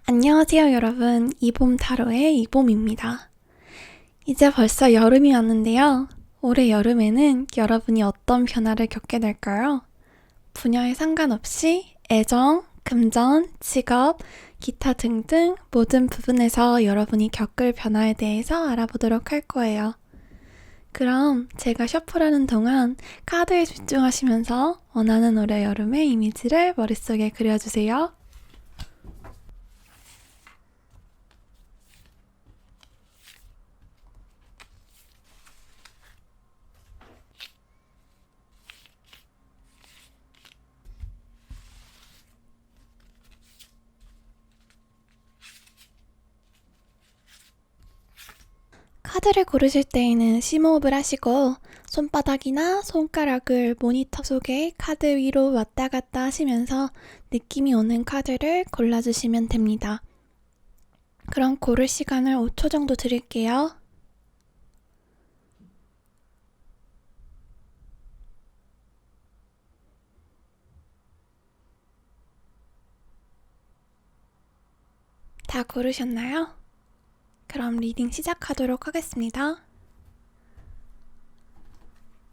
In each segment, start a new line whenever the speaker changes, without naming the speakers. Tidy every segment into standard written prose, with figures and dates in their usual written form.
안녕하세요, 여러분. 이봄 타로의 이봄입니다. 이제 벌써 여름이 왔는데요. 올해 여름에는 여러분이 어떤 변화를 겪게 될까요? 분야에 상관없이 애정, 금전, 직업, 기타 등등 모든 부분에서 여러분이 겪을 변화에 대해서 알아보도록 할 거예요. 그럼 제가 셔플하는 동안 카드에 집중하시면서 원하는 올해 여름의 이미지를 머릿속에 그려주세요. 카드를 고르실 때에는 심호흡을 하시고 손바닥이나 손가락을 모니터 속에 카드 위로 왔다 갔다 하시면서 느낌이 오는 카드를 골라주시면 됩니다. 그럼 고를 시간을 5초 정도 드릴게요. 다 고르셨나요? 그럼 리딩 시작하도록 하겠습니다.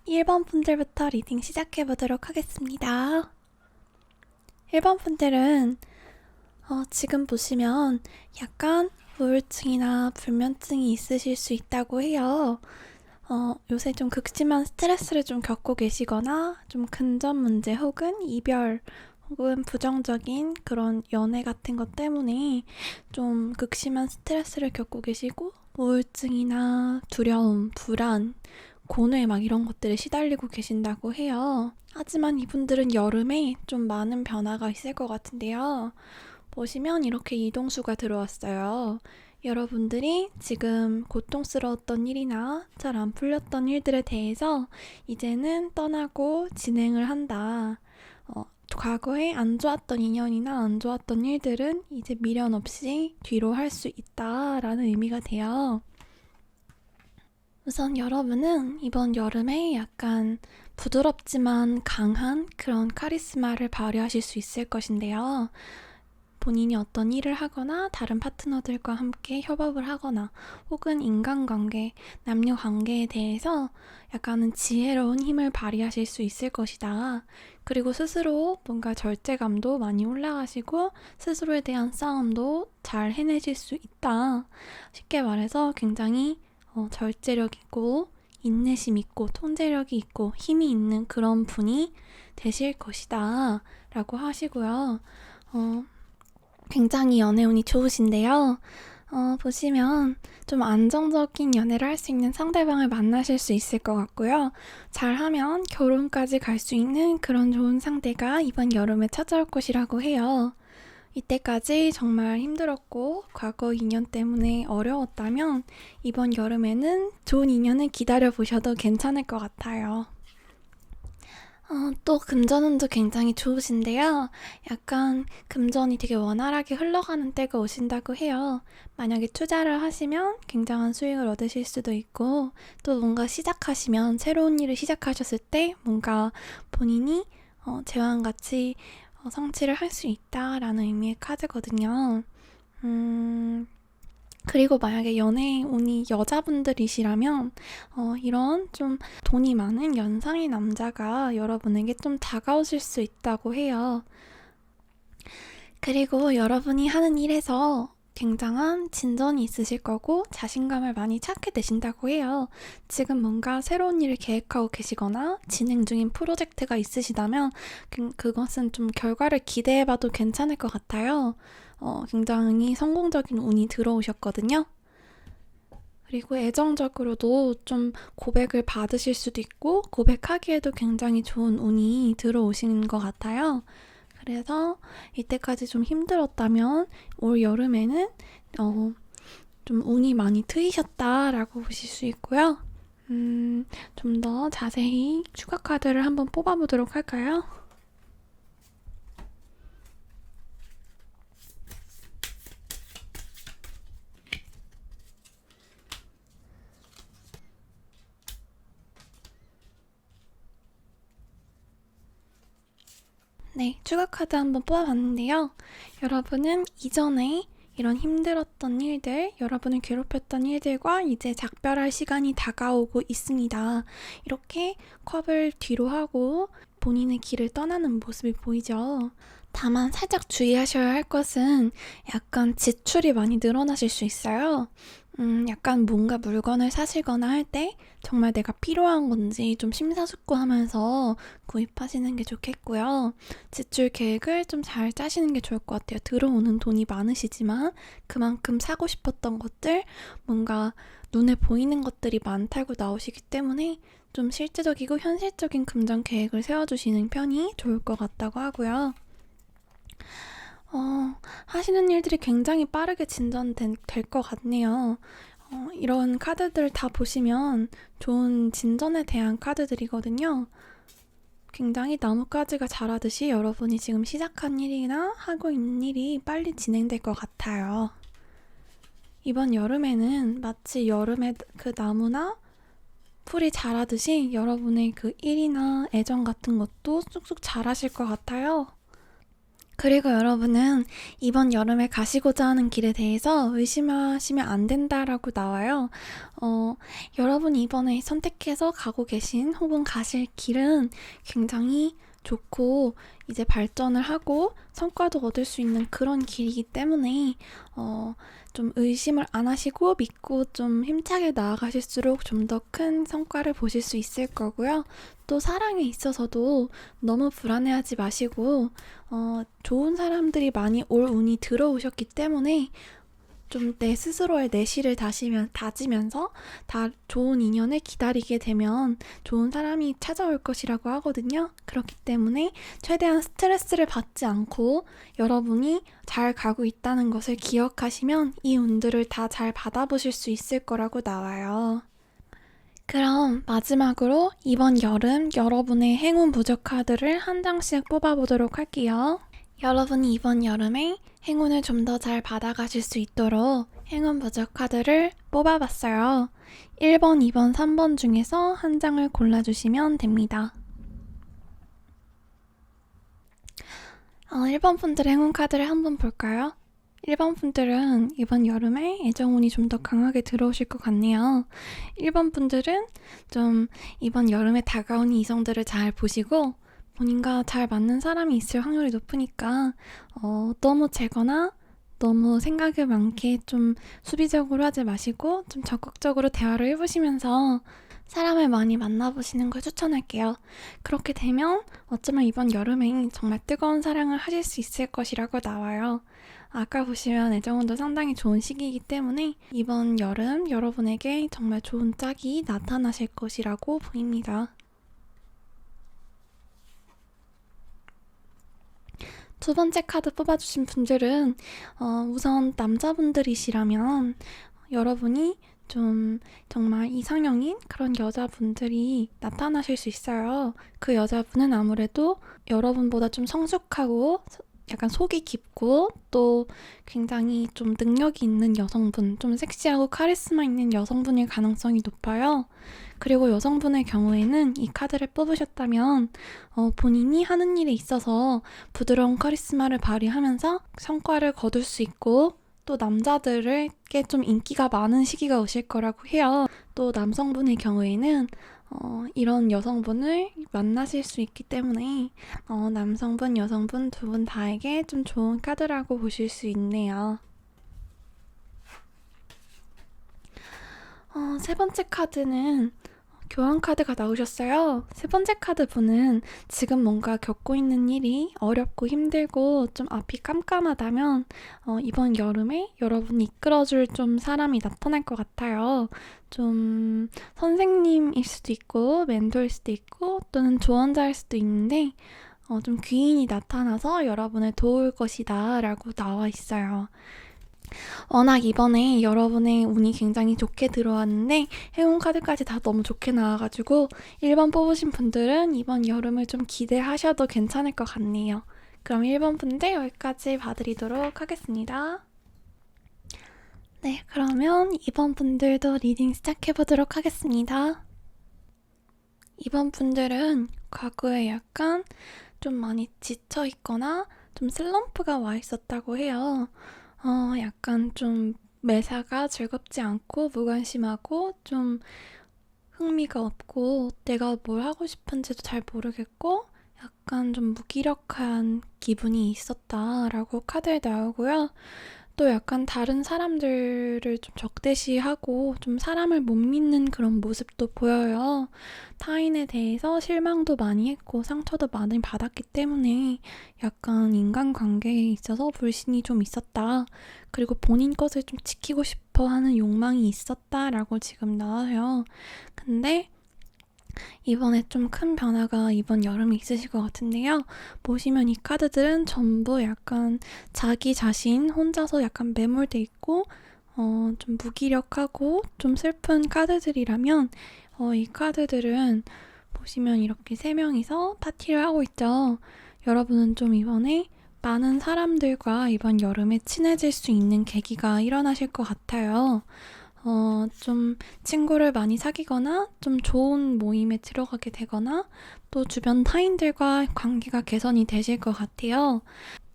1번 분들부터 리딩 시작해보도록 하겠습니다. 1번 분들은 지금 보시면 약간 우울증이나 불면증이 있으실 수 있다고 해요. 요새 좀 극심한 스트레스를 좀 겪고 계시거나 좀 금전 문제 혹은 이별 혹은 부정적인 그런 연애 같은 것 때문에 좀 극심한 스트레스를 겪고 계시고 우울증이나 두려움, 불안, 고뇌 막 이런 것들에 시달리고 계신다고 해요. 하지만 이분들은 여름에 좀 많은 변화가 있을 것 같은데요. 보시면 이렇게 이동수가 들어왔어요. 여러분들이 지금 고통스러웠던 일이나 잘 안 풀렸던 일들에 대해서 이제는 떠나고 진행을 한다. 과거에 안 좋았던 인연이나 안 좋았던 일들은 이제 미련 없이 뒤로 할 수 있다라는 의미가 돼요. 우선 여러분은 이번 여름에 약간 부드럽지만 강한 그런 카리스마를 발휘하실 수 있을 것인데요. 본인이 어떤 일을 하거나 다른 파트너들과 함께 협업을 하거나 혹은 인간관계, 남녀관계에 대해서 약간은 지혜로운 힘을 발휘하실 수 있을 것이다. 그리고 스스로 뭔가 절제감도 많이 올라가시고 스스로에 대한 싸움도 잘 해내실 수 있다. 쉽게 말해서 굉장히 절제력 있고 인내심 있고 통제력이 있고 힘이 있는 그런 분이 되실 것이다 라고 하시고요. 굉장히 연애운이 좋으신데요. 보시면 좀 안정적인 연애를 할 수 있는 상대방을 만나실 수 있을 것 같고요. 잘하면 결혼까지 갈 수 있는 그런 좋은 상대가 이번 여름에 찾아올 것이라고 해요. 이때까지 정말 힘들었고 과거 인연 때문에 어려웠다면 이번 여름에는 좋은 인연을 기다려보셔도 괜찮을 것 같아요. 또 금전운도 굉장히 좋으신데요. 약간 금전이 되게 원활하게 흘러가는 때가 오신다고 해요. 만약에 투자를 하시면 굉장한 수익을 얻으실 수도 있고 또 뭔가 시작하시면 새로운 일을 시작하셨을 때 뭔가 본인이 제왕같이 성취를 할 수 있다라는 의미의 카드거든요. 그리고 만약에 연애운이 여자분들이시라면 이런 좀 돈이 많은 연상의 남자가 여러분에게 좀 다가오실 수 있다고 해요. 그리고 여러분이 하는 일에서 굉장한 진전이 있으실 거고 자신감을 많이 찾게 되신다고 해요. 지금 뭔가 새로운 일을 계획하고 계시거나 진행 중인 프로젝트가 있으시다면 그것은 좀 결과를 기대해봐도 괜찮을 것 같아요. 굉장히 성공적인 운이 들어오셨거든요. 그리고 애정적으로도 좀 고백을 받으실 수도 있고 고백하기에도 굉장히 좋은 운이 들어오시는 것 같아요. 그래서 이때까지 좀 힘들었다면 올 여름에는 좀 운이 많이 트이셨다라고 보실 수 있고요. 좀 더 자세히 추가 카드를 한번 뽑아보도록 할까요? 네, 추가 카드 한번 뽑아봤는데요. 여러분은 이전에 이런 힘들었던 일들, 여러분을 괴롭혔던 일들과 이제 작별할 시간이 다가오고 있습니다. 이렇게 컵을 뒤로 하고 본인의 길을 떠나는 모습이 보이죠. 다만 살짝 주의하셔야 할 것은 약간 지출이 많이 늘어나실 수 있어요. 약간 뭔가 물건을 사시거나 할 때 정말 내가 필요한 건지 좀 심사숙고하면서 구입하시는 게 좋겠고요. 지출 계획을 좀 잘 짜시는 게 좋을 것 같아요. 들어오는 돈이 많으시지만 그만큼 사고 싶었던 것들, 뭔가 눈에 보이는 것들이 많다고 나오시기 때문에 좀 실질적이고 현실적인 금전 계획을 세워주시는 편이 좋을 것 같다고 하고요. 하시는 일들이 굉장히 빠르게 진전될 것 같네요. 이런 카드들 다 보시면 좋은 진전에 대한 카드들이거든요. 굉장히 나뭇가지가 자라듯이 여러분이 지금 시작한 일이나 하고 있는 일이 빨리 진행될 것 같아요. 이번 여름에는 마치 여름에 그 나무나 풀이 자라듯이 여러분의 그 일이나 애정 같은 것도 쑥쑥 자라실 것 같아요. 그리고 여러분은 이번 여름에 가시고자 하는 길에 대해서 의심하시면 안 된다라고 나와요. 여러분이 이번에 선택해서 가고 계신 혹은 가실 길은 굉장히 좋고 이제 발전을 하고 성과도 얻을 수 있는 그런 길이기 때문에 좀 의심을 안 하시고 믿고 좀 힘차게 나아가실수록 좀 더 큰 성과를 보실 수 있을 거고요. 또 사랑에 있어서도 너무 불안해하지 마시고 좋은 사람들이 많이 올 운이 들어오셨기 때문에 좀 내 스스로의 내실을 다지면서 다 좋은 인연을 기다리게 되면 좋은 사람이 찾아올 것이라고 하거든요. 그렇기 때문에 최대한 스트레스를 받지 않고 여러분이 잘 가고 있다는 것을 기억하시면 이 운들을 다 잘 받아보실 수 있을 거라고 나와요. 그럼 마지막으로 이번 여름 여러분의 행운 부적 카드를 한 장씩 뽑아보도록 할게요. 여러분이 이번 여름에 행운을 좀 더 잘 받아가실 수 있도록 행운 부적 카드를 뽑아봤어요. 1번, 2번, 3번 중에서 한 장을 골라주시면 됩니다. 1번 분들의 행운 카드를 한번 볼까요? 1번 분들은 이번 여름에 애정운이 좀 더 강하게 들어오실 것 같네요. 1번 분들은 좀 이번 여름에 다가오는 이성들을 잘 보시고 본인과 잘 맞는 사람이 있을 확률이 높으니까 너무 재거나 너무 생각이 많게 좀 수비적으로 하지 마시고 좀 적극적으로 대화를 해보시면서 사람을 많이 만나보시는 걸 추천할게요. 그렇게 되면 어쩌면 이번 여름에 정말 뜨거운 사랑을 하실 수 있을 것이라고 나와요. 아까 보시면 애정운도 상당히 좋은 시기이기 때문에 이번 여름 여러분에게 정말 좋은 짝이 나타나실 것이라고 보입니다. 두 번째 카드 뽑아주신 분들은 우선 남자분들이시라면 여러분이 좀 정말 이상형인 그런 여자분들이 나타나실 수 있어요. 그 여자분은 아무래도 여러분보다 좀 성숙하고 약간 속이 깊고 또 굉장히 좀 능력이 있는 여성분, 좀 섹시하고 카리스마 있는 여성분일 가능성이 높아요. 그리고 여성분의 경우에는 이 카드를 뽑으셨다면 본인이 하는 일에 있어서 부드러운 카리스마를 발휘하면서 성과를 거둘 수 있고 또 남자들에게 좀 인기가 많은 시기가 오실 거라고 해요. 또 남성분의 경우에는 이런 여성분을 만나실 수 있기 때문에 남성분, 여성분 두 분 다에게 좀 좋은 카드라고 보실 수 있네요. 세 번째 카드는 교환 카드가 나오셨어요. 세 번째 카드 분은 지금 뭔가 겪고 있는 일이 어렵고 힘들고 좀 앞이 깜깜하다면 이번 여름에 여러분이 이끌어줄 좀 사람이 나타날 것 같아요. 좀 선생님일 수도 있고 멘토일 수도 있고 또는 조언자일 수도 있는데 좀 귀인이 나타나서 여러분을 도울 것이다 라고 나와 있어요. 워낙 이번에 여러분의 운이 굉장히 좋게 들어왔는데 행운 카드까지 다 너무 좋게 나와가지고 1번 뽑으신 분들은 이번 여름을 좀 기대하셔도 괜찮을 것 같네요. 그럼 1번 분들 여기까지 봐드리도록 하겠습니다. 네, 그러면 2번 분들도 리딩 시작해보도록 하겠습니다. 2번 분들은 과거에 약간 좀 많이 지쳐있거나 좀 슬럼프가 와 있었다고 해요. 약간 좀 매사가 즐겁지 않고 무관심하고 좀 흥미가 없고 내가 뭘 하고 싶은지도 잘 모르겠고 약간 좀 무기력한 기분이 있었다라고 카드에 나오고요. 또 약간 다른 사람들을 좀 적대시하고 좀 사람을 못 믿는 그런 모습도 보여요. 타인에 대해서 실망도 많이 했고 상처도 많이 받았기 때문에 약간 인간관계에 있어서 불신이 좀 있었다. 그리고 본인 것을 좀 지키고 싶어 하는 욕망이 있었다라고 지금 나와요. 근데 이번에 좀 큰 변화가 이번 여름에 있으실 것 같은데요. 보시면 이 카드들은 전부 약간 자기 자신 혼자서 약간 매몰돼 있고 좀 무기력하고 좀 슬픈 카드들이라면 이 카드들은 보시면 이렇게 세 명이서 파티를 하고 있죠. 여러분은 좀 이번에 많은 사람들과 이번 여름에 친해질 수 있는 계기가 일어나실 것 같아요. 좀 친구를 많이 사귀거나 좀 좋은 모임에 들어가게 되거나 또 주변 타인들과 관계가 개선이 되실 것 같아요.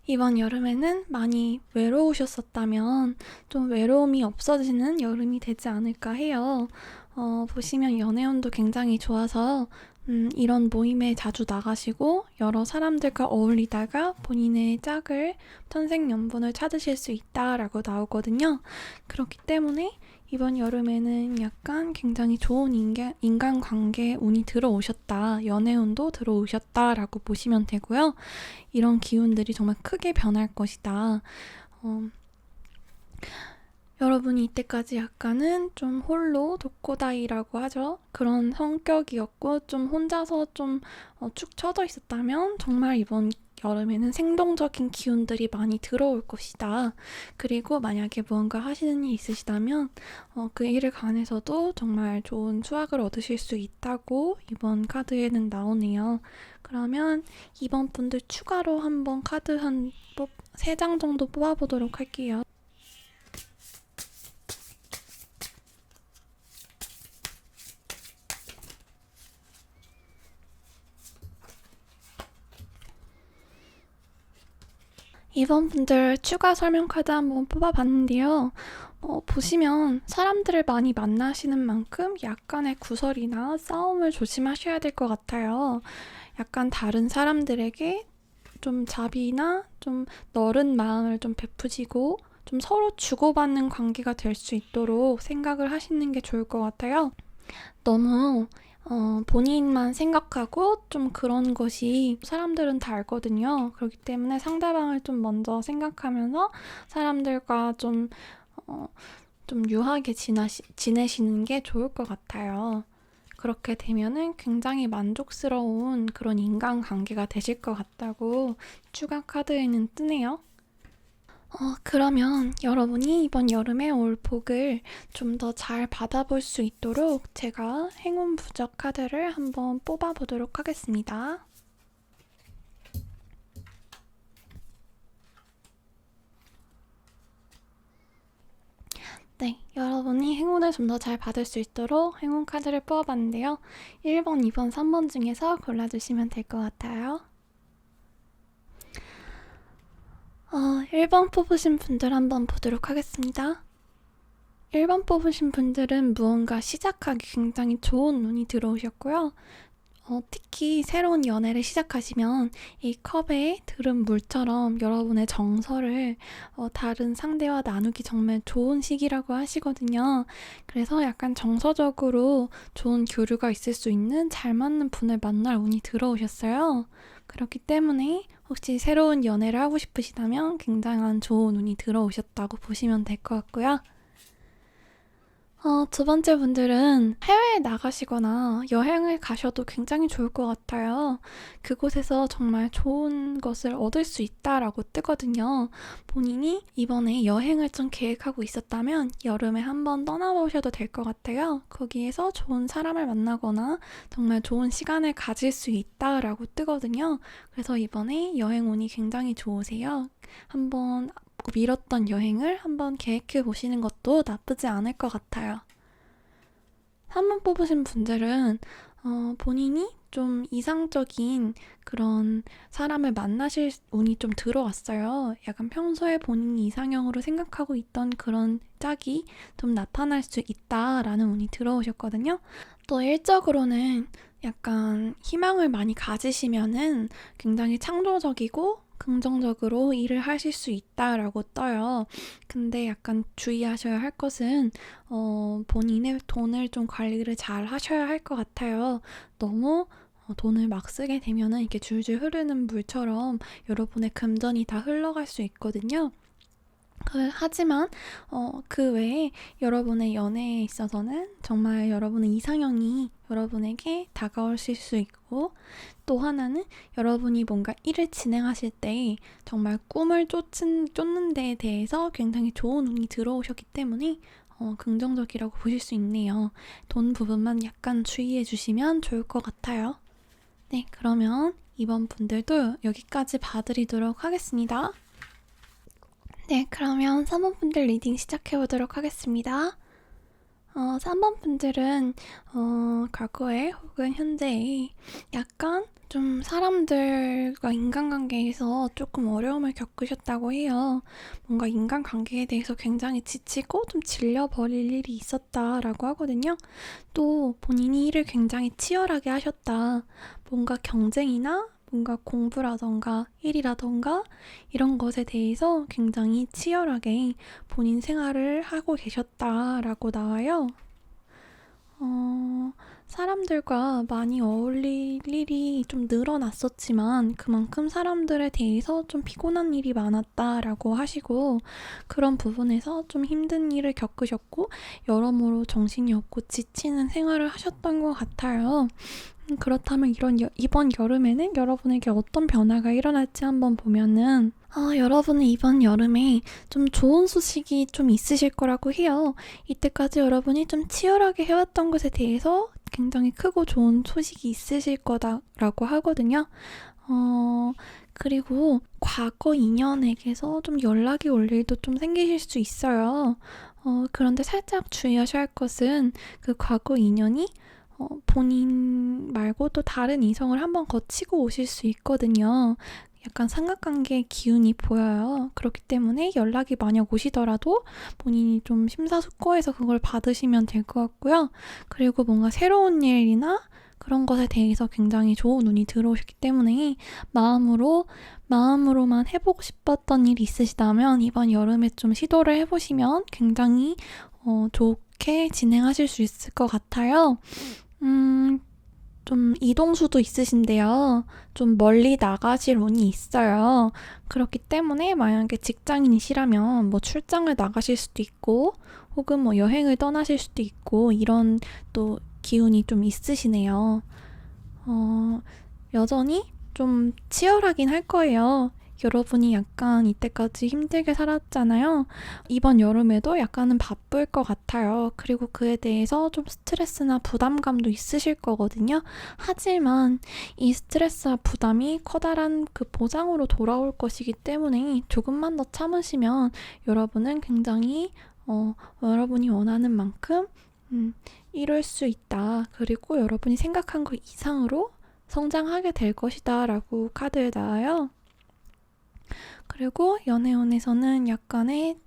이번 여름에는 많이 외로우셨었다면 좀 외로움이 없어지는 여름이 되지 않을까 해요. 보시면 연애운도 굉장히 좋아서 이런 모임에 자주 나가시고 여러 사람들과 어울리다가 본인의 짝을 천생연분을 찾으실 수 있다라고 나오거든요. 그렇기 때문에 이번 여름에는 약간 굉장히 좋은 인간관계 운이 들어오셨다, 연애운도 들어오셨다라고 보시면 되고요. 이런 기운들이 정말 크게 변할 것이다. 여러분이 이때까지 약간은 좀 홀로 독고다이라고 하죠. 그런 성격이었고 좀 혼자서 좀 축 처져 있었다면 정말 이번 여름에는 생동적인 기운들이 많이 들어올 것이다. 그리고 만약에 무언가 하시는 일이 있으시다면 그 일에 관해서도 정말 좋은 수확을 얻으실 수 있다고 이번 카드에는 나오네요. 그러면 이번 분들 추가로 한번 카드 한 3장 정도 뽑아보도록 할게요. 이번 분들 추가 설명 카드 한번 뽑아봤는데요. 보시면 사람들을 많이 만나시는 만큼 약간의 구설이나 싸움을 조심하셔야 될 것 같아요. 약간 다른 사람들에게 좀 자비나 좀 너른 마음을 좀 베푸시고 좀 서로 주고받는 관계가 될 수 있도록 생각을 하시는 게 좋을 것 같아요. 너무 본인만 생각하고 좀 그런 것이 사람들은 다 알거든요. 그렇기 때문에 상대방을 좀 먼저 생각하면서 사람들과 좀 유하게 지내시는 게 좋을 것 같아요. 그렇게 되면은 굉장히 만족스러운 그런 인간관계가 되실 것 같다고 추가 카드에는 뜨네요. 그러면 여러분이 이번 여름에 올 복을 좀 더 잘 받아볼 수 있도록 제가 행운 부적 카드를 한번 뽑아보도록 하겠습니다. 네, 여러분이 행운을 좀 더 잘 받을 수 있도록 행운 카드를 뽑아봤는데요. 1번, 2번, 3번 중에서 골라주시면 될 것 같아요. 1번 뽑으신 분들 한번 보도록 하겠습니다. 1번 뽑으신 분들은 무언가 시작하기 굉장히 좋은 운이 들어오셨고요. 특히 새로운 연애를 시작하시면 이 컵에 들은 물처럼 여러분의 정서를 다른 상대와 나누기 정말 좋은 시기라고 하시거든요. 그래서 약간 정서적으로 좋은 교류가 있을 수 있는 잘 맞는 분을 만날 운이 들어오셨어요. 그렇기 때문에 혹시 새로운 연애를 하고 싶으시다면 굉장한 좋은 운이 들어오셨다고 보시면 될 것 같고요. 두 번째 분들은 해외에 나가시거나 여행을 가셔도 굉장히 좋을 것 같아요. 그곳에서 정말 좋은 것을 얻을 수 있다라고 뜨거든요. 본인이 이번에 여행을 좀 계획하고 있었다면 여름에 한번 떠나보셔도 될 것 같아요. 거기에서 좋은 사람을 만나거나 정말 좋은 시간을 가질 수 있다라고 뜨거든요. 그래서 이번에 여행 운이 굉장히 좋으세요. 한번 미뤘던 여행을 한번 계획해 보시는 것도 나쁘지 않을 것 같아요. 3번 뽑으신 분들은 본인이 좀 이상적인 그런 사람을 만나실 운이 좀 들어왔어요. 약간 평소에 본인이 이상형으로 생각하고 있던 그런 짝이 좀 나타날 수 있다라는 운이 들어오셨거든요. 또 일적으로는 약간 희망을 많이 가지시면은 굉장히 창조적이고 긍정적으로 일을 하실 수 있다라고 떠요. 근데 약간 주의하셔야 할 것은 본인의 돈을 좀 관리를 잘 하셔야 할 것 같아요. 너무 돈을 막 쓰게 되면은 이렇게 줄줄 흐르는 물처럼 여러분의 금전이 다 흘러갈 수 있거든요. 하지만 그 외에 여러분의 연애에 있어서는 정말 여러분의 이상형이 여러분에게 다가오실 수 있고, 또 하나는 여러분이 뭔가 일을 진행하실 때 정말 꿈을 쫓는 데에 대해서 굉장히 좋은 운이 들어오셨기 때문에 긍정적이라고 보실 수 있네요. 돈 부분만 약간 주의해 주시면 좋을 것 같아요. 네, 그러면 이번 분들도 여기까지 봐드리도록 하겠습니다. 네, 그러면 3번 분들 리딩 시작해 보도록 하겠습니다. 3번 분들은 과거에 혹은 현재에 약간 좀 사람들과 인간관계에서 조금 어려움을 겪으셨다고 해요. 뭔가 인간관계에 대해서 굉장히 지치고 좀 질려버릴 일이 있었다라고 하거든요. 또 본인이 일을 굉장히 치열하게 하셨다. 뭔가 경쟁이나 뭔가 공부라던가 일이라던가 이런 것에 대해서 굉장히 치열하게 본인 생활을 하고 계셨다라고 나와요. 사람들과 많이 어울릴 일이 좀 늘어났었지만 그만큼 사람들에 대해서 좀 피곤한 일이 많았다라고 하시고, 그런 부분에서 좀 힘든 일을 겪으셨고 여러모로 정신이 없고 지치는 생활을 하셨던 것 같아요. 그렇다면 이번 여름에는 여러분에게 어떤 변화가 일어날지 한번 보면은, 여러분은 이번 여름에 좀 좋은 소식이 좀 있으실 거라고 해요. 이때까지 여러분이 좀 치열하게 해왔던 것에 대해서 굉장히 크고 좋은 소식이 있으실 거다라고 하거든요. 그리고 과거 인연에게서 좀 연락이 올 일도 좀 생기실 수 있어요. 그런데 살짝 주의하셔야 할 것은 그 과거 인연이 본인 말고 또 다른 이성을 한번 거치고 오실 수 있거든요. 약간 삼각관계의 기운이 보여요. 그렇기 때문에 연락이 만약 오시더라도 본인이 좀 심사숙고해서 그걸 받으시면 될 것 같고요. 그리고 뭔가 새로운 일이나 그런 것에 대해서 굉장히 좋은 운이 들어오셨기 때문에 마음으로만 해보고 싶었던 일이 있으시다면 이번 여름에 좀 시도를 해보시면 굉장히 좋게 진행하실 수 있을 것 같아요. 좀 이동수도 있으신데요. 좀 멀리 나가실 운이 있어요. 그렇기 때문에 만약에 직장인이시라면 뭐 출장을 나가실 수도 있고, 혹은 뭐 여행을 떠나실 수도 있고, 이런 또 기운이 좀 있으시네요. 여전히 좀 치열하긴 할 거예요. 여러분이 약간 이때까지 힘들게 살았잖아요. 이번 여름에도 약간은 바쁠 것 같아요. 그리고 그에 대해서 좀 스트레스나 부담감도 있으실 거거든요. 하지만 이 스트레스와 부담이 커다란 그 보상으로 돌아올 것이기 때문에 조금만 더 참으시면 여러분은 굉장히 여러분이 원하는 만큼 이룰 수 있다. 그리고 여러분이 생각한 것 이상으로 성장하게 될 것이다 라고 카드에 나와요. 그리고 연애운에서는 약간의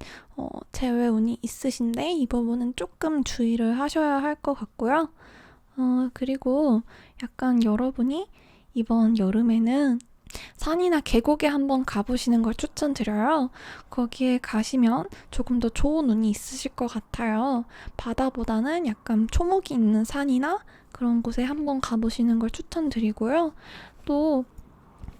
재회운이 있으신데 이 부분은 조금 주의를 하셔야 할 것 같고요. 그리고 약간 여러분이 이번 여름에는 산이나 계곡에 한번 가보시는 걸 추천드려요. 거기에 가시면 조금 더 좋은 운이 있으실 것 같아요. 바다보다는 약간 초목이 있는 산이나 그런 곳에 한번 가보시는 걸 추천드리고요. 또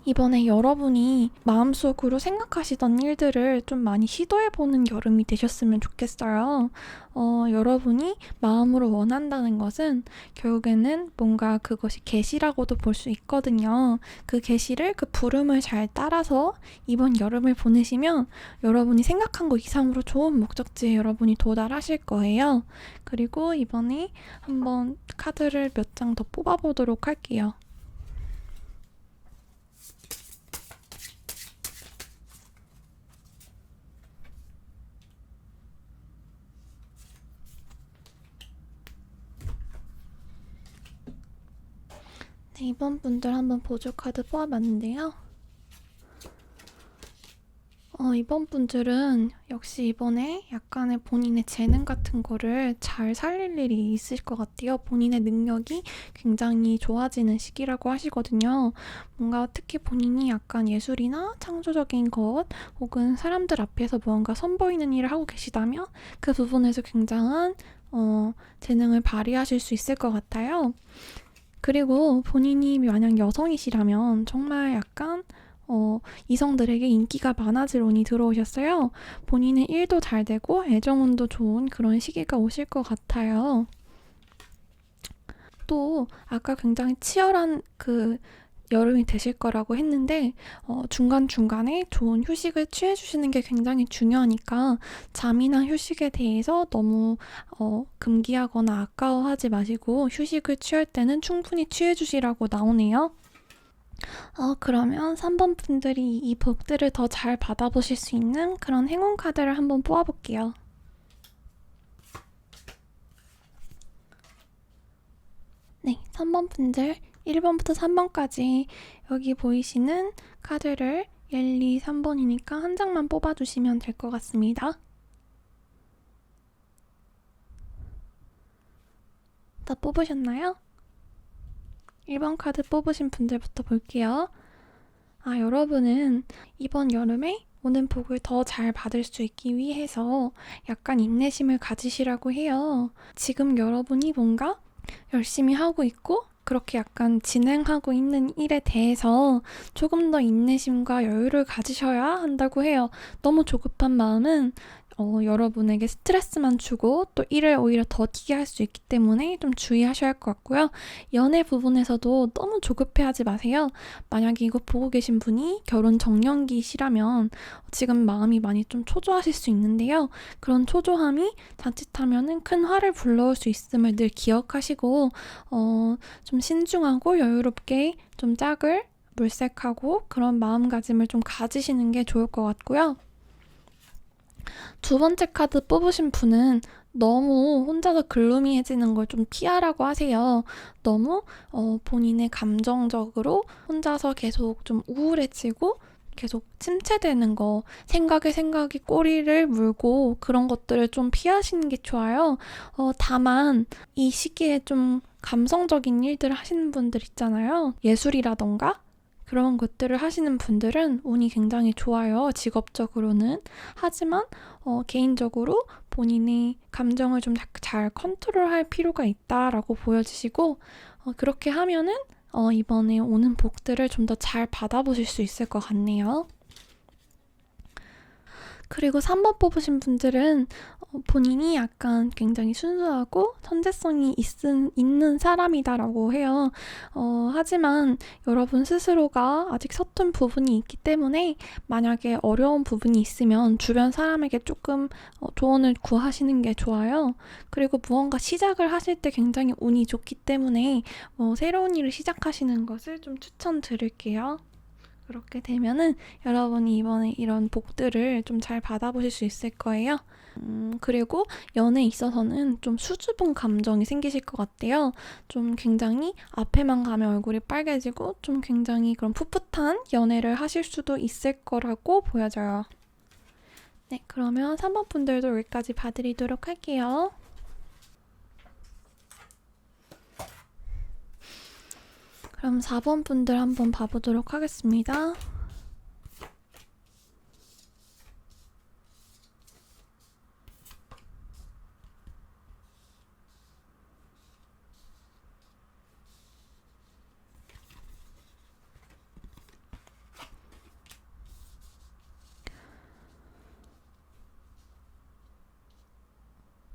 이번에 여러분이 마음속으로 생각하시던 일들을 좀 많이 시도해보는 여름이 되셨으면 좋겠어요. 여러분이 마음으로 원한다는 것은 결국에는 뭔가 그것이 계시라고도 볼 수 있거든요. 그 계시를, 그 부름을 잘 따라서 이번 여름을 보내시면 여러분이 생각한 것 이상으로 좋은 목적지에 여러분이 도달하실 거예요. 그리고 이번에 한번 카드를 몇 장 더 뽑아보도록 할게요. 네, 이번 분들 한번 보조 카드 뽑아봤는데요. 이번 분들은 역시 이번에 약간의 본인의 재능 같은 거를 잘 살릴 일이 있을 것 같아요. 본인의 능력이 굉장히 좋아지는 시기라고 하시거든요. 뭔가 특히 본인이 약간 예술이나 창조적인 것 혹은 사람들 앞에서 뭔가 선보이는 일을 하고 계시다면 그 부분에서 굉장한 재능을 발휘하실 수 있을 것 같아요. 그리고 본인이 만약 여성이시라면 정말 약간 이성들에게 인기가 많아질 운이 들어오셨어요. 본인의 일도 잘 되고 애정운도 좋은 그런 시기가 오실 것 같아요. 또 아까 굉장히 치열한 그 여름이 되실 거라고 했는데 중간중간에 좋은 휴식을 취해주시는 게 굉장히 중요하니까 잠이나 휴식에 대해서 너무 금기하거나 아까워하지 마시고 휴식을 취할 때는 충분히 취해주시라고 나오네요. 그러면 3번 분들이 이 복들을 더 잘 받아보실 수 있는 그런 행운 카드를 한번 뽑아볼게요. 네, 3번 분들 1번부터 3번까지 여기 보이시는 카드를 1, 2, 3번이니까 한 장만 뽑아주시면 될 것 같습니다. 다 뽑으셨나요? 1번 카드 뽑으신 분들부터 볼게요. 여러분은 이번 여름에 오는 복을 더 잘 받을 수 있기 위해서 약간 인내심을 가지시라고 해요. 지금 여러분이 뭔가 열심히 하고 있고 그렇게 약간 진행하고 있는 일에 대해서 조금 더 인내심과 여유를 가지셔야 한다고 해요. 너무 조급한 마음은 여러분에게 스트레스만 주고 또 일을 오히려 더디게 할 수 있기 때문에 좀 주의하셔야 할 것 같고요. 연애 부분에서도 너무 조급해하지 마세요. 만약에 이거 보고 계신 분이 결혼 정년기시라면 지금 마음이 많이 좀 초조하실 수 있는데요. 그런 초조함이 자칫하면은 큰 화를 불러올 수 있음을 늘 기억하시고 좀 신중하고 여유롭게 좀 짝을 물색하고 그런 마음가짐을 좀 가지시는 게 좋을 것 같고요. 두 번째 카드 뽑으신 분은 너무 혼자서 글루미해지는 걸 좀 피하라고 하세요. 너무 본인의 감정적으로 혼자서 계속 좀 우울해지고 계속 침체되는 거, 생각이 꼬리를 물고 그런 것들을 좀 피하시는 게 좋아요. 다만 이 시기에 좀 감성적인 일들을 하시는 분들 있잖아요. 예술이라던가 그런 것들을 하시는 분들은 운이 굉장히 좋아요. 직업적으로는. 하지만 개인적으로 본인의 감정을 좀 잘 컨트롤할 필요가 있다라고 보여지시고 그렇게 하면은 이번에 오는 복들을 좀 더 잘 받아보실 수 있을 것 같네요. 그리고 3번 뽑으신 분들은 본인이 약간 굉장히 순수하고 천재성이 있는 사람이다라고 해요. 하지만 여러분 스스로가 아직 서툰 부분이 있기 때문에 만약에 어려운 부분이 있으면 주변 사람에게 조금 조언을 구하시는 게 좋아요. 그리고 무언가 시작을 하실 때 굉장히 운이 좋기 때문에 새로운 일을 시작하시는 것을 좀 추천드릴게요. 그렇게 되면은 여러분이 이번에 이런 복들을 좀 잘 받아보실 수 있을 거예요. 그리고 연애에 있어서는 좀 수줍은 감정이 생기실 것 같아요. 좀 굉장히 앞에만 가면 얼굴이 빨개지고 좀 굉장히 그런 풋풋한 연애를 하실 수도 있을 거라고 보여져요. 네, 그러면 3번 분들도 여기까지 봐드리도록 할게요. 그럼 4번 분들 한번 봐보도록 하겠습니다.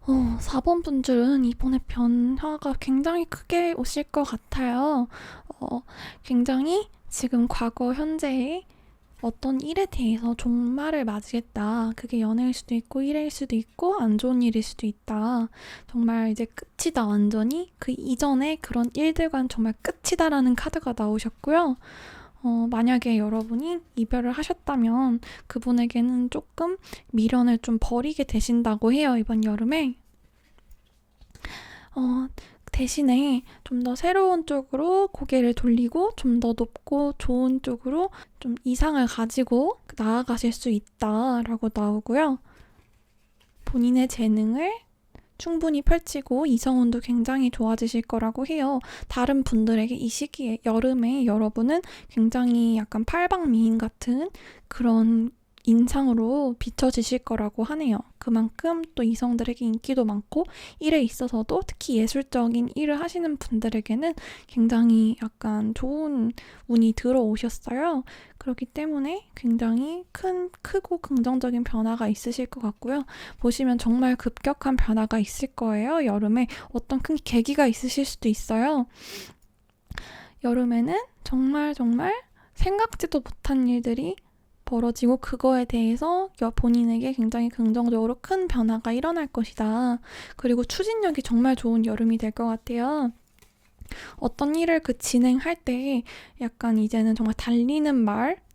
어, 4번 분들은 이번에 변화가 굉장히 크게 오실 것 같아요. 굉장히 지금 과거, 현재의 어떤 일에 대해서 종말을 맞이했다. 그게 연애일 수도 있고, 일일 수도 있고, 안 좋은 일일 수도 있다. 정말 이제 끝이다, 완전히. 그 이전에 그런 일들과는 정말 끝이다라는 카드가 나오셨고요. 만약에 여러분이 이별을 하셨다면 그분에게는 조금 미련을 좀 버리게 되신다고 해요, 이번 여름에. 대신에 좀 더 새로운 쪽으로 고개를 돌리고 좀 더 높고 좋은 쪽으로 좀 이상을 가지고 나아가실 수 있다라고 나오고요. 본인의 재능을 충분히 펼치고 이성운도 굉장히 좋아지실 거라고 해요. 다른 분들에게 이 시기에 여름에 여러분은 굉장히 약간 팔방미인 같은 그런 인상으로 비춰지실 거라고 하네요. 그만큼 또 이성들에게 인기도 많고 일에 있어서도 특히 예술적인 일을 하시는 분들에게는 굉장히 약간 좋은 운이 들어오셨어요. 그렇기 때문에 굉장히 크고 긍정적인 변화가 있으실 것 같고요. 보시면 정말 급격한 변화가 있을 거예요. 여름에 어떤 큰 계기가 있으실 수도 있어요. 여름에는 정말 생각지도 못한 일들이 벌어지고 그거에 대해서 본인에게 굉장히 긍정적으로 큰 변화가 일어날 것이다. 그리고 추진력이 정말 좋은 여름이 될 것 같아요. 어떤 일을 진행할 때 약간 이제는 정말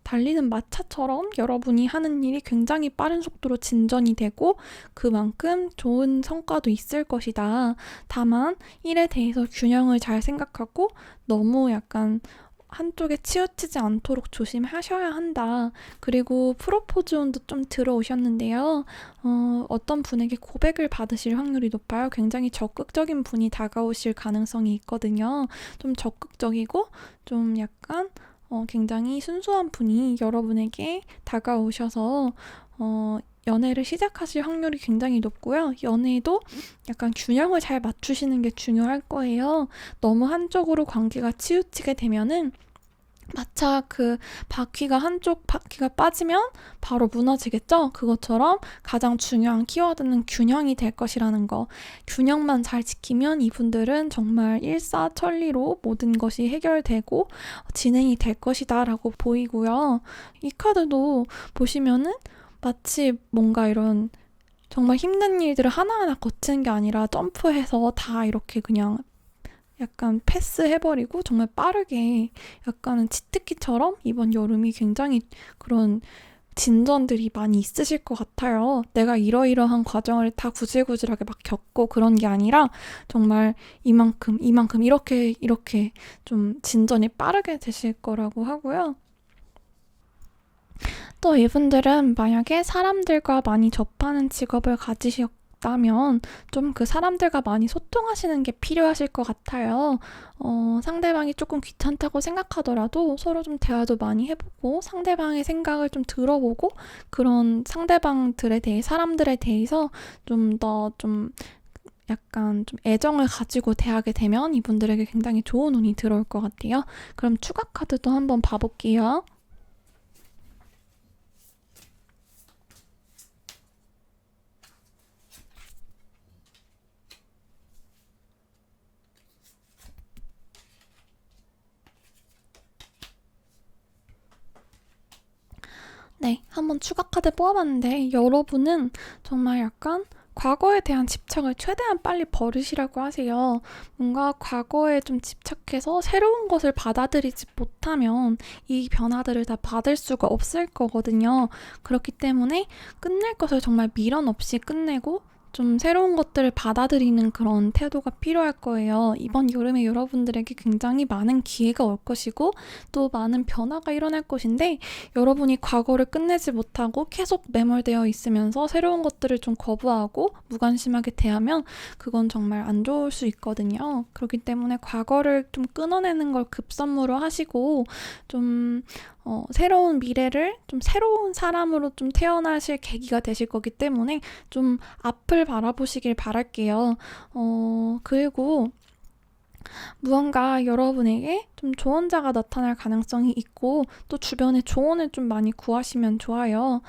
달리는 마차처럼 여러분이 하는 일이 굉장히 빠른 속도로 진전이 되고 그만큼 좋은 성과도 있을 것이다. 다만 일에 대해서 균형을 잘 생각하고 너무 약간 한쪽에 치우치지 않도록 조심하셔야 한다. 그리고 프로포즈 운도 좀 들어오셨는데요. 어떤 분에게 고백을 받으실 확률이 높아요. 굉장히 적극적인 분이 다가오실 가능성이 있거든요. 좀 적극적이고 좀 약간 굉장히 순수한 분이 여러분에게 다가오셔서 연애를 시작하실 확률이 굉장히 높고요. 연애도 약간 균형을 잘 맞추시는 게 중요할 거예요. 너무 한쪽으로 관계가 치우치게 되면은 마차 한쪽 바퀴가 빠지면 바로 무너지겠죠? 그것처럼 가장 중요한 키워드는 균형이 될 것이라는 거. 균형만 잘 지키면 이분들은 정말 일사천리로 모든 것이 해결되고 진행이 될 것이다 라고 보이고요. 이 카드도 보시면은 마치 뭔가 이런 정말 힘든 일들을 하나하나 거치는 게 아니라 점프해서 다 이렇게 그냥 약간 패스해버리고 정말 빠르게 약간은 치트키처럼 이번 여름이 굉장히 그런 진전들이 많이 있으실 것 같아요. 내가 이러이러한 과정을 다 구질구질하게 막 겪고 그런 게 아니라 정말 이만큼 이렇게 좀 진전이 빠르게 되실 거라고 하고요. 또 이분들은 만약에 사람들과 많이 접하는 직업을 가지셨다면 좀 그 사람들과 많이 소통하시는 게 필요하실 것 같아요. 상대방이 조금 귀찮다고 생각하더라도 서로 좀 대화도 많이 해보고 상대방의 생각을 좀 들어보고 그런 사람들에 대해서 좀 더 약간 좀 애정을 가지고 대하게 되면 이분들에게 굉장히 좋은 운이 들어올 것 같아요. 그럼 추가 카드도 한번 봐볼게요. 네, 한번 추가 카드 뽑아봤는데 여러분은 정말 약간 과거에 대한 집착을 최대한 빨리 버리시라고 하세요. 뭔가 과거에 좀 집착해서 새로운 것을 받아들이지 못하면 이 변화들을 다 받을 수가 없을 거거든요. 그렇기 때문에 끝낼 것을 정말 미련 없이 끝내고 좀 새로운 것들을 받아들이는 그런 태도가 필요할 거예요. 이번 여름에 여러분들에게 굉장히 많은 기회가 올 것이고 또 많은 변화가 일어날 것인데 여러분이 과거를 끝내지 못하고 계속 매몰되어 있으면서 새로운 것들을 좀 거부하고 무관심하게 대하면 그건 정말 안 좋을 수 있거든요. 그렇기 때문에 과거를 좀 끊어내는 걸 급선무로 하시고 좀 새로운 미래를 좀 새로운 사람으로 좀 태어나실 계기가 되실 거기 때문에 좀 앞을 바라보시길 바랄게요. 그리고 무언가 여러분에게 좀 조언자가 나타날 가능성이 있고 또 주변에 조언을 좀 많이 구하시면 좋아요.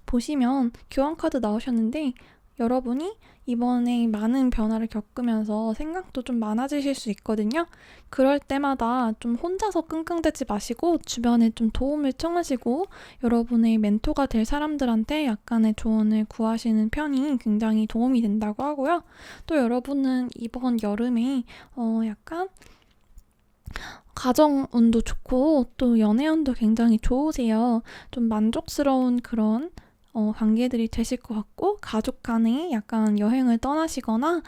보시면 교환카드 나오셨는데 여러분이 이번에 많은 변화를 겪으면서 생각도 좀 많아지실 수 있거든요. 그럴 때마다 좀 혼자서 끙끙대지 마시고 주변에 좀 도움을 청하시고 여러분의 멘토가 될 사람들한테 약간의 조언을 구하시는 편이 굉장히 도움이 된다고 하고요. 또 여러분은 이번 여름에 약간 가정운도 좋고 또 연애운도 굉장히 좋으세요. 좀 만족스러운 그런 관계들이 되실 것 같고, 가족 간에 약간 여행을 떠나시거나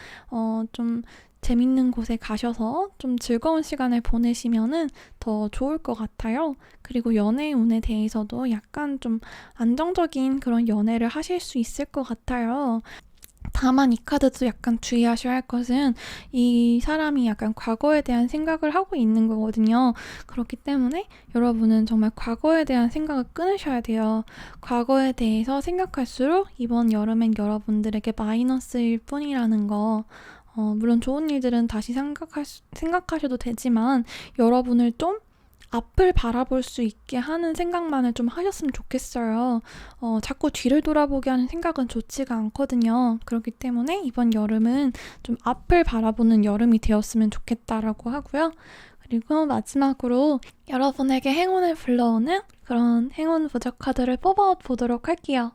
좀 재밌는 곳에 가셔서 좀 즐거운 시간을 보내시면은 더 좋을 것 같아요. 그리고 연애 운에 대해서도 약간 좀 안정적인 그런 연애를 하실 수 있을 것 같아요. 다만 이 카드도 약간 주의하셔야 할 것은 이 사람이 약간 과거에 대한 생각을 하고 있는 거거든요. 그렇기 때문에 여러분은 정말 과거에 대한 생각을 끊으셔야 돼요. 과거에 대해서 생각할수록 이번 여름엔 여러분들에게 마이너스일 뿐이라는 거. 물론 좋은 일들은 다시 생각하셔도 되지만 여러분을 좀 앞을 바라볼 수 있게 하는 생각만을 좀 하셨으면 좋겠어요. 자꾸 뒤를 돌아보게 하는 생각은 좋지가 않거든요. 그렇기 때문에 이번 여름은 좀 앞을 바라보는 여름이 되었으면 좋겠다라고 하고요. 그리고 마지막으로 여러분에게 행운을 불러오는 그런 행운 부적 카드를 뽑아보도록 할게요.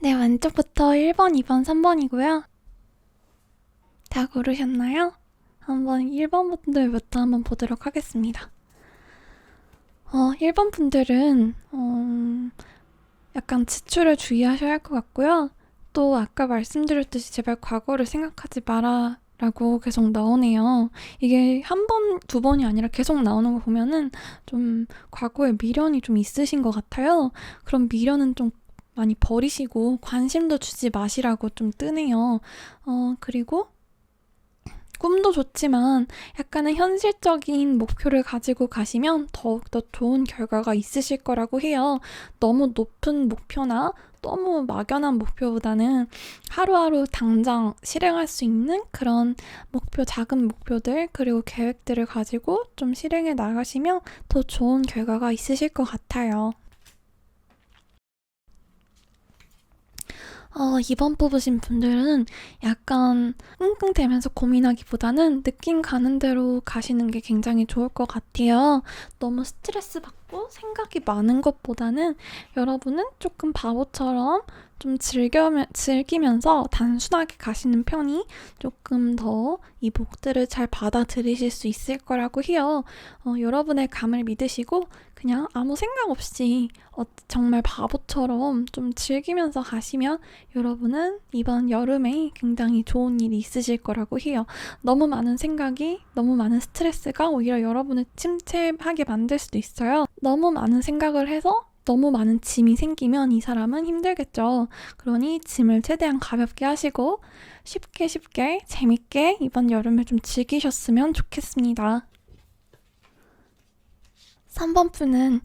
네, 왼쪽부터 1번, 2번, 3번이고요. 다 고르셨나요? 한번 1번 분들부터 한번 보도록 하겠습니다. 1번 분들은 약간 지출을 주의하셔야 할 것 같고요. 또 아까 말씀드렸듯이 제발 과거를 생각하지 마라 라고 계속 나오네요. 이게 한 번, 두 번이 아니라 계속 나오는 거 보면은 좀 과거에 미련이 좀 있으신 것 같아요. 그럼 미련은 좀 많이 버리시고 관심도 주지 마시라고 좀 뜨네요. 그리고 꿈도 좋지만 약간은 현실적인 목표를 가지고 가시면 더욱더 좋은 결과가 있으실 거라고 해요. 너무 높은 목표나 너무 막연한 목표보다는 하루하루 당장 실행할 수 있는 그런 목표, 작은 목표들, 그리고 계획들을 가지고 좀 실행해 나가시면 더 좋은 결과가 있으실 것 같아요. 2번 뽑으신 분들은 약간 끙끙대면서 고민하기보다는 느낌 가는 대로 가시는 게 굉장히 좋을 것 같아요. 너무 스트레스 받고 생각이 많은 것보다는 여러분은 조금 바보처럼 좀 즐기면서 단순하게 가시는 편이 조금 더 이 복들을 잘 받아들이실 수 있을 거라고 해요. 여러분의 감을 믿으시고 그냥 아무 생각 없이 정말 바보처럼 좀 즐기면서 가시면 여러분은 이번 여름에 굉장히 좋은 일이 있으실 거라고 해요. 너무 많은 생각이, 너무 많은 스트레스가 오히려 여러분을 침체하게 만들 수도 있어요. 너무 많은 생각을 해서 너무 많은 짐이 생기면 이 사람은 힘들겠죠. 그러니 짐을 최대한 가볍게 하시고 쉽게 재밌게 이번 여름을 좀 즐기셨으면 좋겠습니다. 3번 분은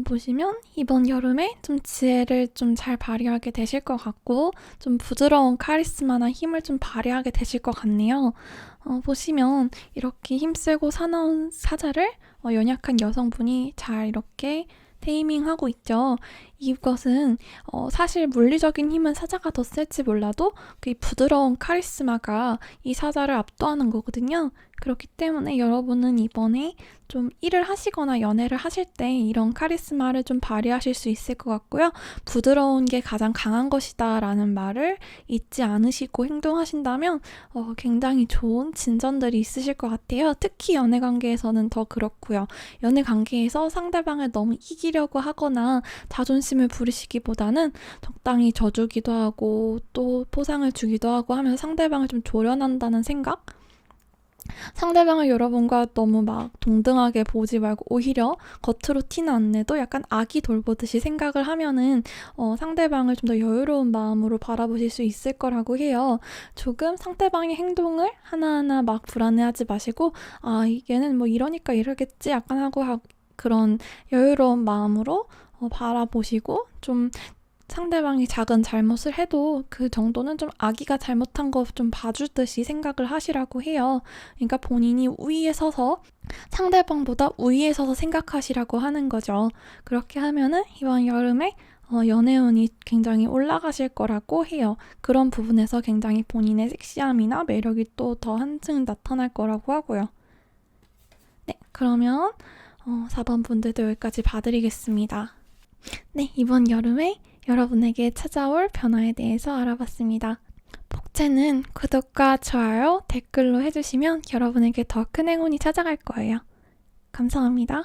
보시면 이번 여름에 좀 지혜를 좀 잘 발휘하게 되실 것 같고 좀 부드러운 카리스마나 힘을 좀 발휘하게 되실 것 같네요. 보시면 이렇게 힘쓰고 사나운 사자를 연약한 여성분이 잘 이렇게 테이밍하고 있죠. 이것은 사실 물리적인 힘은 사자가 더 셀지 몰라도 그 부드러운 카리스마가 이 사자를 압도하는 거거든요. 그렇기 때문에 여러분은 이번에 좀 일을 하시거나 연애를 하실 때 이런 카리스마를 좀 발휘하실 수 있을 것 같고요. 부드러운 게 가장 강한 것이다 라는 말을 잊지 않으시고 행동하신다면 굉장히 좋은 진전들이 있으실 것 같아요. 특히 연애 관계에서는 더 그렇고요. 연애 관계에서 상대방을 너무 이기려고 하거나 자존심을 부리시기보다는 적당히 져주기도 하고 또 포상을 주기도 하고 하면서 상대방을 좀 조련한다는 생각? 상대방을 여러분과 너무 막 동등하게 보지 말고 오히려 겉으로 티는 안 내도 약간 아기 돌보듯이 생각을 하면은 상대방을 좀 더 여유로운 마음으로 바라보실 수 있을 거라고 해요. 조금 상대방의 행동을 하나하나 막 불안해하지 마시고 얘는 뭐 이러니까 이러겠지 약간 하고 그런 여유로운 마음으로 바라보시고 좀 상대방이 작은 잘못을 해도 그 정도는 좀 아기가 잘못한 거 좀 봐주듯이 생각을 하시라고 해요. 그러니까 본인이 우위에 서서 상대방보다 우위에 서서 생각하시라고 하는 거죠. 그렇게 하면은 이번 여름에 연애운이 굉장히 올라가실 거라고 해요. 그런 부분에서 굉장히 본인의 섹시함이나 매력이 또 더 한층 나타날 거라고 하고요. 네, 그러면 4번 분들도 여기까지 봐드리겠습니다. 네, 이번 여름에 여러분에게 찾아올 변화에 대해서 알아봤습니다. 둘째는 구독과 좋아요, 댓글로 해주시면 여러분에게 더 큰 행운이 찾아갈 거예요. 감사합니다.